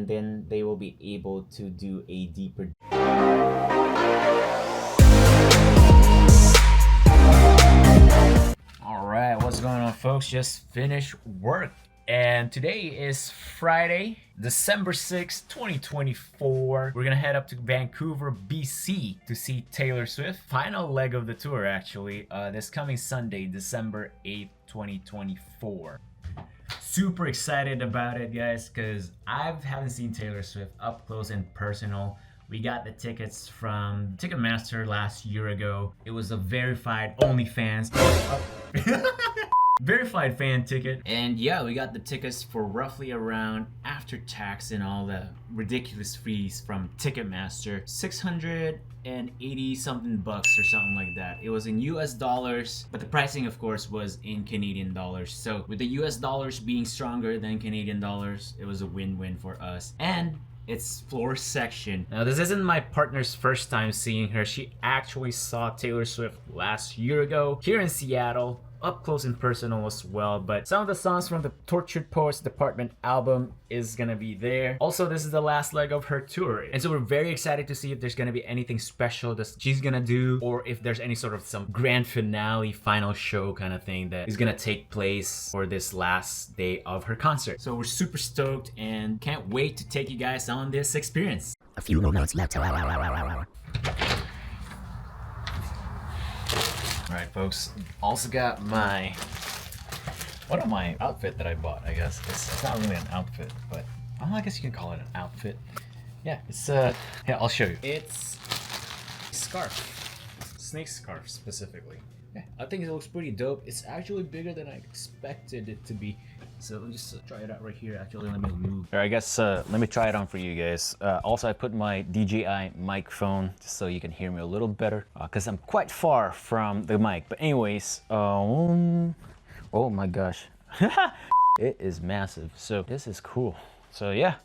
then they will be able to do a deeper. Alright, what's going on, folks? Just finished work. And today is Friday, December 6th, 2024. We're gonna head up to Vancouver, B.C. to see Taylor Swift. Final leg of the tour, actually, this coming Sunday, December 8th, 2024. Super excited about it, guys, because I haven't seen Taylor Swift up close and personal. We got the tickets from Ticketmaster last year ago. It was a verified OnlyFans. Verified fan ticket. And yeah, we got the tickets for roughly around, after tax and all the ridiculous fees from Ticketmaster, 680 something bucks or something like that. It was in US dollars, but the pricing of course was in Canadian dollars. So with the US dollars being stronger than Canadian dollars, it was a win-win for us. And it's floor section. Now this isn't my partner's first time seeing her. She actually saw Taylor Swift last year ago here in Seattle, up close and personal as well. But some of the songs from the Tortured Poets Department album is gonna be there. Also, this is the last leg of her tour, and so we're very excited to see if there's gonna be anything special that she's gonna do, or if there's any sort of some grand finale, final show kind of thing that is gonna take place for this last day of her concert. So we're super stoked and can't wait to take you guys on this experience. A few moments left. Alright, folks, also got my outfit that I bought, I guess. It's not really an outfit, but I guess you can call it an outfit. Yeah, it's yeah, I'll show you. It's a scarf. Snake scarf specifically. Yeah, I think it looks pretty dope. It's actually bigger than I expected it to be. So let me just try it out right here. Actually, let me move. Alright, I guess let me try it on for you guys. Also, I put my DJI microphone just so you can hear me a little better, because I'm quite far from the mic. But anyways, oh my gosh, it is massive. So this is cool. So yeah,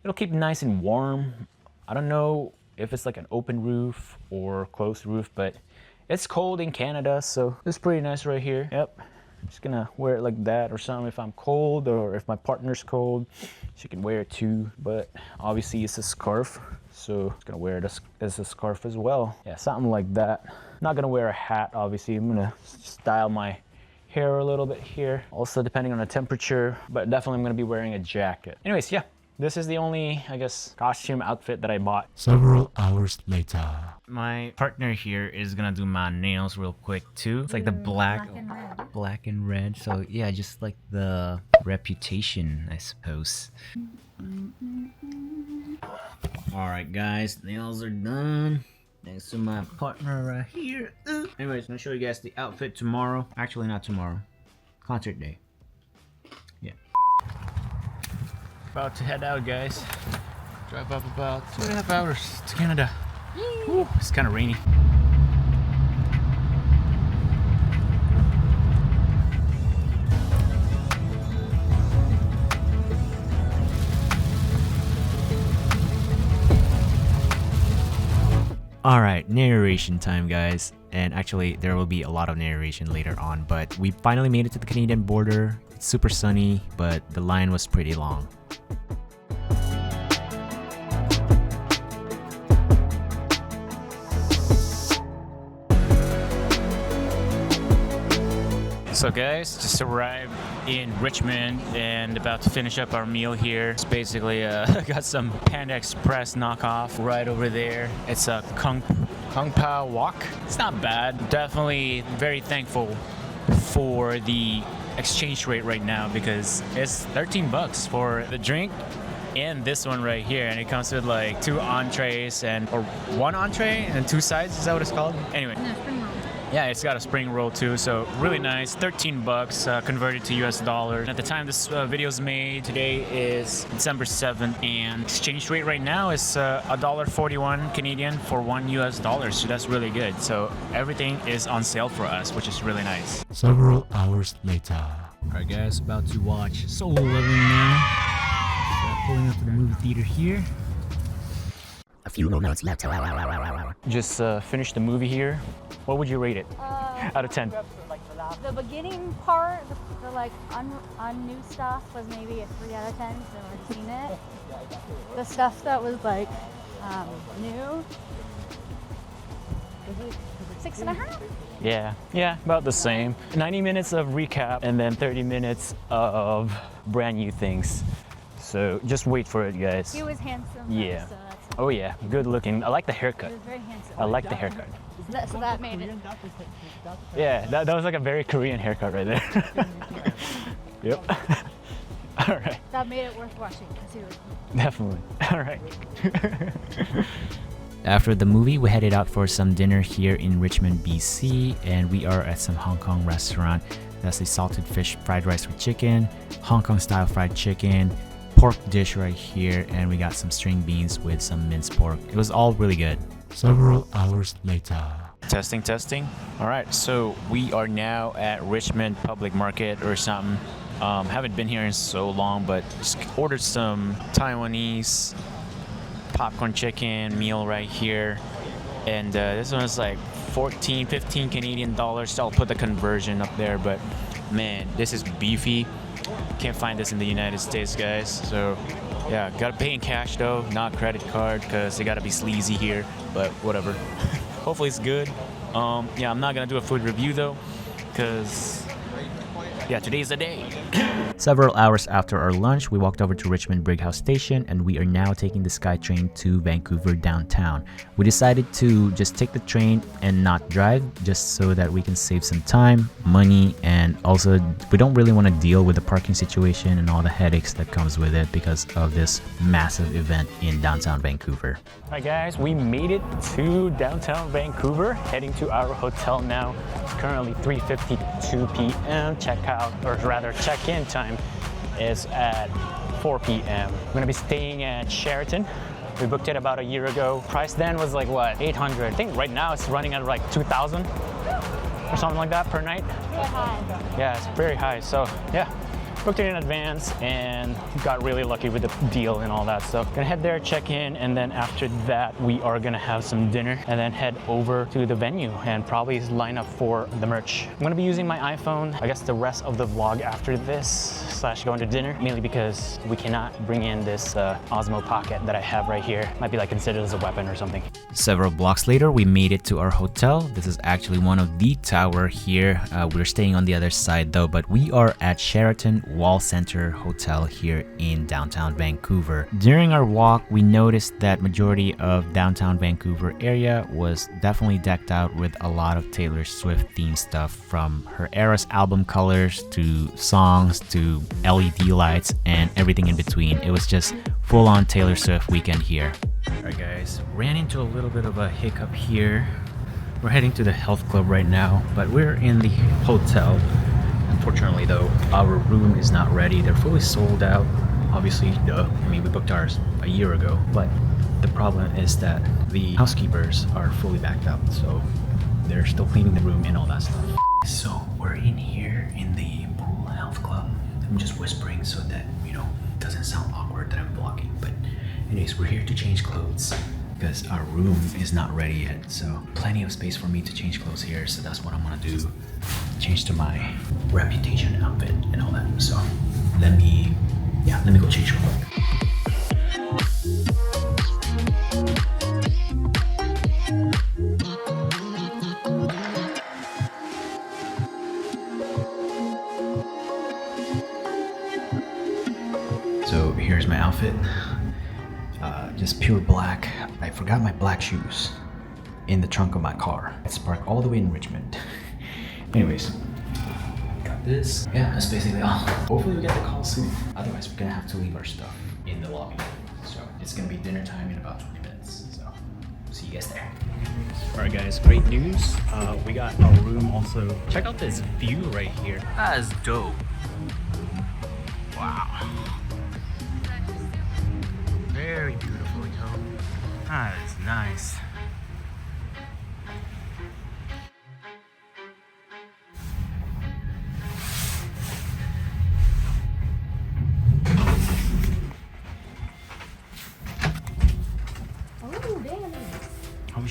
it'll keep nice and warm. I don't know if it's like an open roof or closed roof, but it's cold in Canada, so it's pretty nice right here. Yep. Just gonna wear it like that or something if I'm cold, or if my partner's cold, she can wear it too. But obviously it's a scarf, so I'm gonna wear it as a scarf as well. Yeah, something like that. Not gonna wear a hat, obviously. I'm gonna style my hair a little bit here. Also depending on the temperature, but definitely I'm gonna be wearing a jacket. Anyways, yeah. This is the only, I guess, costume outfit that I bought. Several hours later. My partner here is gonna do my nails real quick too. It's like the black and red. So yeah, just like the reputation, I suppose. Alright guys, nails are done. Thanks to my partner right here. Anyways, I'm gonna show you guys the outfit tomorrow. Actually, not tomorrow. Concert day. Yeah. About to head out, guys. Drive up about 2.5 hours to Canada. Woo, it's kind of rainy. Alright, narration time, guys. And actually, there will be a lot of narration later on, but we finally made it to the Canadian border. It's super sunny, but the line was pretty long. So guys, just arrived in Richmond and about to finish up our meal here. It's basically got some Panda Express knockoff right over there. It's a Kung Pao Wok. It's not bad. Definitely very thankful for the exchange rate right now, because it's 13 bucks for the drink and this one right here, and it comes with like 2 entrees or 1 entree and 2 sides. Is that what it's called? Anyway. Yeah, it's got a spring roll too, so really nice. 13 bucks converted to US dollars. At the time this video is made, today is December 7th, and exchange rate right now is $1.41 Canadian for 1 US dollar, so that's really good. So everything is on sale for us, which is really nice. Several hours later. Alright guys, about to watch Solo Leveling now. Pulling up to the movie theater here. A few moments left. Just finished the movie here. What would you rate it? Out of 10? The beginning part, the like new stuff was maybe a 3 out of 10 because I've already seen it. The stuff that was like new, 6.5. Yeah, about the same. 90 minutes of recap and then 30 minutes of brand new things. So just wait for it, guys. He was handsome. Yeah. So that's Oh yeah, good looking. I like the haircut. He was very handsome. I like the haircut. So that made it. Yeah, that was like a very Korean haircut right there. Yep. All right. That made it worth watching because he was. Definitely. All right. After the movie, we headed out for some dinner here in Richmond, BC, and we are at some Hong Kong restaurant. That's a salted fish fried rice with chicken, Hong Kong style fried chicken, pork dish right here, and we got some string beans with some minced pork. It was all really good. Several hours later. Testing. All right, so we are now at Richmond Public Market or something. Haven't been here in so long, but just ordered some Taiwanese popcorn chicken meal right here. And this one is like 14, 15 Canadian dollars. I'll put the conversion up there, but man, this is beefy. Can't find this in the United States, guys. So yeah, gotta pay in cash though, not credit card, because they gotta be sleazy here, but whatever. Hopefully it's good. Yeah, I'm not gonna do a food review though, because yeah, today's the day. Several hours after our lunch, we walked over to Richmond Brighouse Station, and we are now taking the SkyTrain to Vancouver downtown. We decided to just take the train and not drive, just so that we can save some time, money, and also we don't really want to deal with the parking situation and all the headaches that comes with it because of this massive event in downtown Vancouver. All right, guys, we made it to downtown Vancouver, heading to our hotel now. It's currently 3:52 p.m. Check-in time is at 4 p.m. We're gonna be staying at Sheraton. We booked it about a year ago. Price then was like what, 800. I think right now it's running at like 2,000 or something like that per night. Very high. Yeah, it's very high. So yeah, booked it in advance and got really lucky with the deal and all that stuff. Gonna head there, check in, and then after that we are gonna have some dinner and then head over to the venue and probably line up for the merch. I'm gonna be using my iPhone, I guess the rest of the vlog after this / going to dinner, mainly because we cannot bring in this Osmo Pocket that I have right here. Might be like considered as a weapon or something. Several blocks later, we made it to our hotel. This is actually one of the tower here. We're staying on the other side though, but we are at Sheraton Wall Center Hotel here in downtown Vancouver. During our walk, we noticed that majority of downtown Vancouver area was definitely decked out with a lot of Taylor Swift themed stuff, from her Eras album colors to songs to LED lights and everything in between. It was just full-on Taylor Swift weekend here. Alright guys, ran into a little bit of a hiccup here. We're heading to the health club right now, but we're in the hotel. Unfortunately though, our room is not ready. They're fully sold out. Obviously, duh. I mean, we booked ours a year ago, but the problem is that the housekeepers are fully backed up, so they're still cleaning the room and all that stuff. So we're in here in the pool health club. I'm just whispering so that, you know, it doesn't sound awkward that I'm vlogging. But anyways, we're here to change clothes because our room is not ready yet. So plenty of space for me to change clothes here. So that's what I'm gonna do. Change to my Reputation outfit and all that. So let me go change real quick. So here's my outfit, just pure black. I forgot my black shoes in the trunk of my car. It's parked all the way in Richmond. Anyways, got this. Yeah, that's basically all. Hopefully we get the call soon. Otherwise we're gonna have to leave our stuff in the lobby. So it's gonna be dinner time in about 20 minutes. So see you guys there. Alright guys, great news. We got our room also. Check out this view right here. That is dope. Wow. Very beautiful, yo. That is nice. Oh, damn. Oh,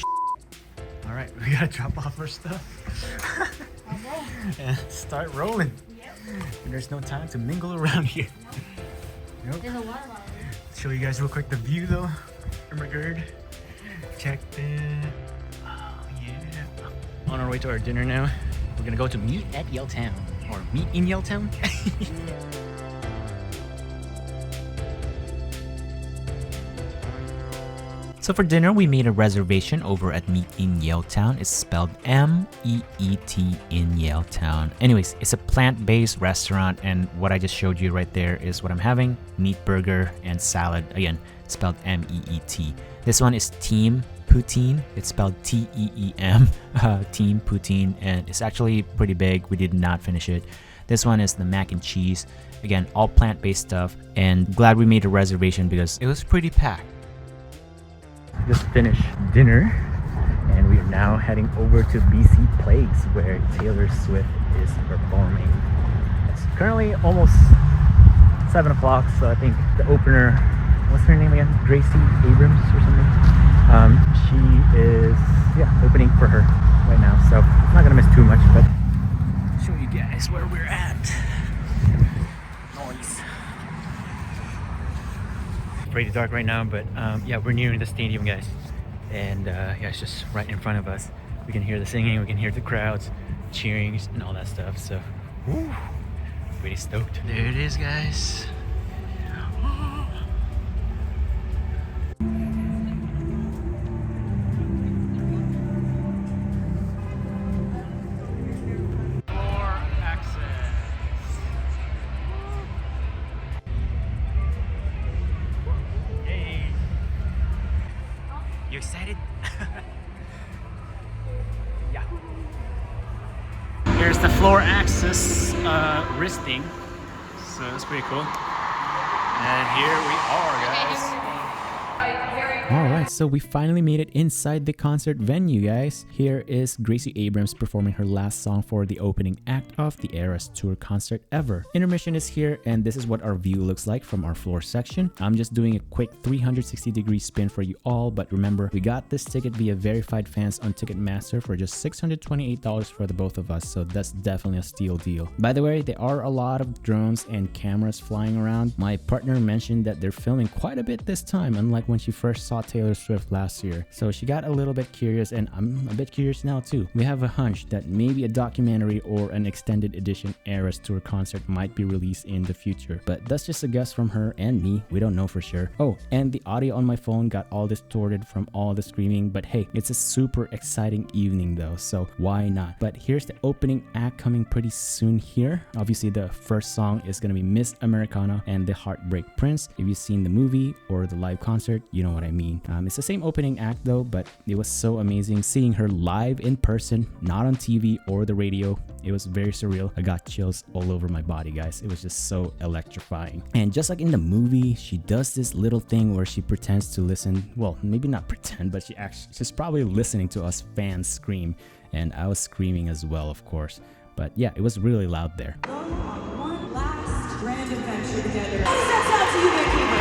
all right, we gotta drop off our stuff. Okay. and start rolling. And there's no time to mingle around here. Nope. There's a water bottle. Show you guys real quick the view though. Oh my god. Check that. Oh yeah. On our way to our dinner now. We're gonna go to Meet at Yaletown. Or Meet in Yaletown. So for dinner, we made a reservation over at Meet in Yaletown. It's spelled M-E-E-T in Yaletown. Anyways, it's a plant-based restaurant, and what I just showed you right there is what I'm having. Meat burger and salad, again, spelled M-E-E-T. This one is Team Poutine. It's spelled T-E-E-M, Team Poutine, and it's actually pretty big. We did not finish it. This one is the mac and cheese. Again, all plant-based stuff, and glad we made a reservation because it was pretty packed. Just finished dinner and we are now heading over to BC Place where Taylor Swift is performing. It's currently almost 7 o'clock, so I think the opener, what's her name again? Gracie Abrams or something? She is, opening for her right now, so I'm not gonna miss too much, but I'll show you guys where we're at. Noise. Pretty dark right now, but we're nearing the stadium, guys, and it's just right in front of us. We can hear the singing, we can hear the crowds cheering and all that stuff, so pretty stoked. There it is, guys. You excited? Yeah. Here's the floor access wristing. So that's pretty cool. And here we are, guys. Alright, so we finally made it inside the concert venue, guys. Here is Gracie Abrams performing her last song for the opening act of the Eras Tour concert ever. Intermission is here, and this is what our view looks like from our floor section. I'm just doing a quick 360-degree spin for you all, but remember, we got this ticket via verified fans on Ticketmaster for just $628 for the both of us, so that's definitely a steal deal. By the way, there are a lot of drones and cameras flying around. My partner mentioned that they're filming quite a bit this time, unlike when she first saw Taylor Swift last year. So she got a little bit curious, and I'm a bit curious now too. We have a hunch that maybe a documentary or an extended edition Eras Tour concert might be released in the future, but that's just a guess from her and me. We don't know for sure. Oh, and the audio on my phone got all distorted from all the screaming, but hey, it's a super exciting evening though, so why not? But here's the opening act coming pretty soon here. Obviously, the first song is gonna be Miss Americana and the Heartbreak Prince. If you've seen the movie or the live concert, you know what I mean. It's the same opening act though, but it was so amazing seeing her live in person, not on TV or the radio. It was very surreal. I got chills all over my body, guys. It was just so electrifying. And just like in the movie, she does this little thing where she pretends to listen. Well, maybe not pretend, but she's probably listening to us fans scream. And I was screaming as well, of course. But yeah, it was really loud there. One last grand adventure together. Steps out to you, Vancouver.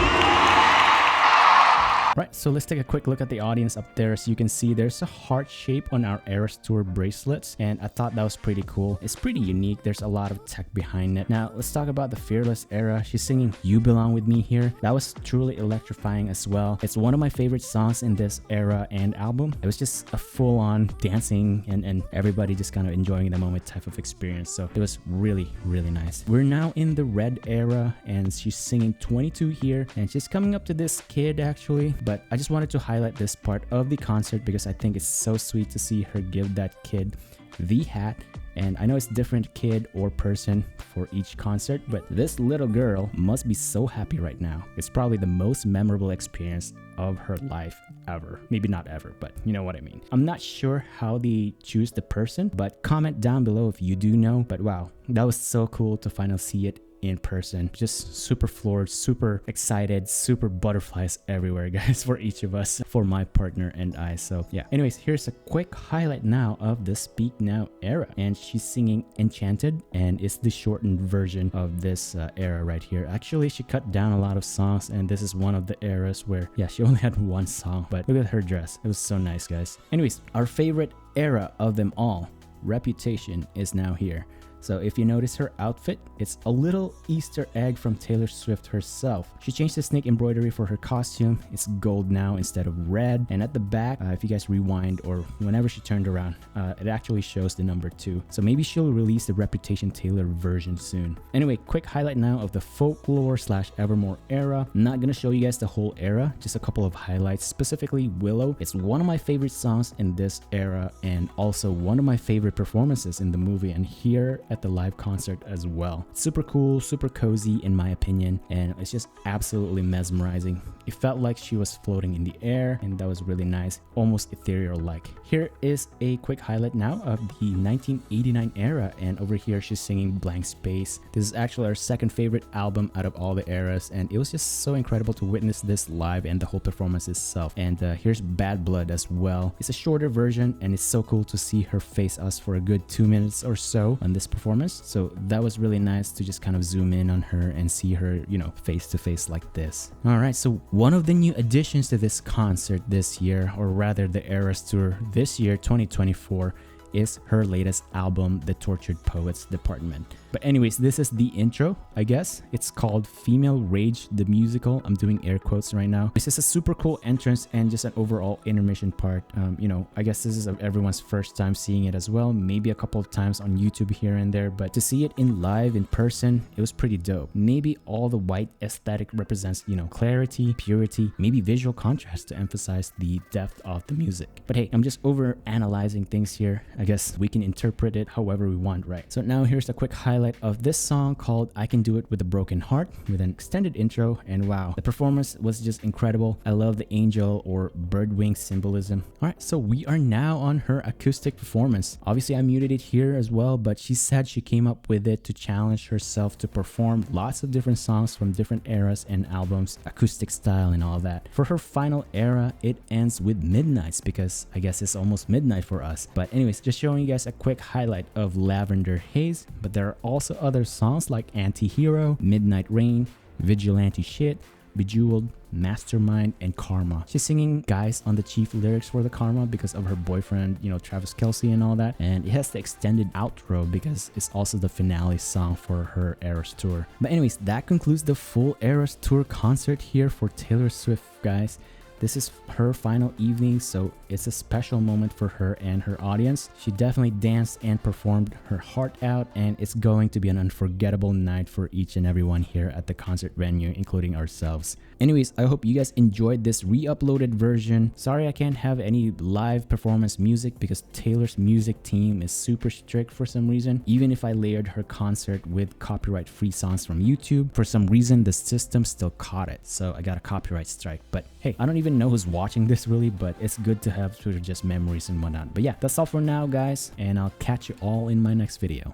Right, so let's take a quick look at the audience up there. As you can see, there's a heart shape on our Eras Tour bracelets, and I thought that was pretty cool. It's pretty unique. There's a lot of tech behind it. Now, let's talk about the Fearless era. She's singing You Belong With Me here. That was truly electrifying as well. It's one of my favorite songs in this era and album. It was just a full-on dancing and everybody just kind of enjoying the moment type of experience. So it was really, really nice. We're now in the Red era, and she's singing 22 here, and she's coming up to this kid actually. But I just wanted to highlight this part of the concert because I think it's so sweet to see her give that kid the hat. And I know it's different kid or person for each concert, but this little girl must be so happy right now. It's probably the most memorable experience of her life ever. Maybe not ever, but you know what I mean. I'm not sure how they choose the person, but comment down below if you do know. But wow, that was so cool to finally see it in person. Just super floored, super excited, super butterflies everywhere, guys, for each of us, for my partner and I. So yeah, anyways, here's a quick highlight now of the Speak Now era, and she's singing Enchanted, and it's the shortened version of this era right here. Actually, she cut down a lot of songs, and this is one of the eras where, yeah, she only had one song, but look at her dress. It was so nice, guys. Anyways, our favorite era of them all, Reputation is now here. So if you notice her outfit, it's a little Easter egg from Taylor Swift herself. She changed the snake embroidery for her costume. It's gold now instead of red. And at the back, if you guys rewind or whenever she turned around, it actually shows the number 2. So maybe she'll release the Reputation Taylor version soon. Anyway, quick highlight now of the folklore / Evermore era. I'm not gonna show you guys the whole era, just a couple of highlights, specifically Willow. It's one of my favorite songs in this era and also one of my favorite performances in the movie and here at the live concert as well. Super cool, super cozy in my opinion, and it's just absolutely mesmerizing. It felt like she was floating in the air, and that was really nice, almost ethereal-like. Here is a quick highlight now of the 1989 era, and over here she's singing Blank Space. This is actually our second favorite album out of all the eras, and it was just so incredible to witness this live and the whole performance itself. And here's Bad Blood as well. It's a shorter version, and it's so cool to see her face us for a good 2 minutes or so on this performance. So that was really nice to just kind of zoom in on her and see her, you know, face to face like this. All right, so one of the new additions to this concert this year, or rather the Eras Tour this year, 2024, is her latest album, The Tortured Poets Department. But anyways, this is the intro, I guess. It's called Female Rage, the musical. I'm doing air quotes right now. This is a super cool entrance and just an overall intermission part. You know, I guess this is everyone's first time seeing it as well. Maybe a couple of times on YouTube here and there, but to see it in live, in person, it was pretty dope. Maybe all the white aesthetic represents, you know, clarity, purity, maybe visual contrast to emphasize the depth of the music. But hey, I'm just over analyzing things here. I guess we can interpret it however we want, right? So now here's a quick highlight of this song called I Can Do It With a Broken Heart with an extended intro, and wow, the performance was just incredible. I love the angel or bird wing symbolism. All right, so we are now on her acoustic performance. Obviously I muted it here as well, but she said she came up with it to challenge herself to perform lots of different songs from different eras and albums, acoustic style and all that. For her final era, it ends with Midnights because I guess it's almost midnight for us. But anyways, just showing you guys a quick highlight of Lavender Haze, but there are also other songs like Anti-Hero, Midnight Rain, Vigilante Shit, Bejeweled, Mastermind, and Karma. She's singing Guys on the Chief lyrics for the Karma because of her boyfriend, you know, Travis Kelce and all that. And it has the extended outro because it's also the finale song for her Eras Tour. But anyways, that concludes the full Eras Tour concert here for Taylor Swift, guys. This is her final evening, so it's a special moment for her and her audience. She definitely danced and performed her heart out, and it's going to be an unforgettable night for each and everyone here at the concert venue, including ourselves. Anyways, I hope you guys enjoyed this re-uploaded version. Sorry I can't have any live performance music because Taylor's music team is super strict for some reason. Even if I layered her concert with copyright-free songs from YouTube, for some reason the system still caught it, so I got a copyright strike. But hey, I don't even know who's watching this really, but it's good to have sort of just memories and whatnot. But yeah, that's all for now, guys, and I'll catch you all in my next video.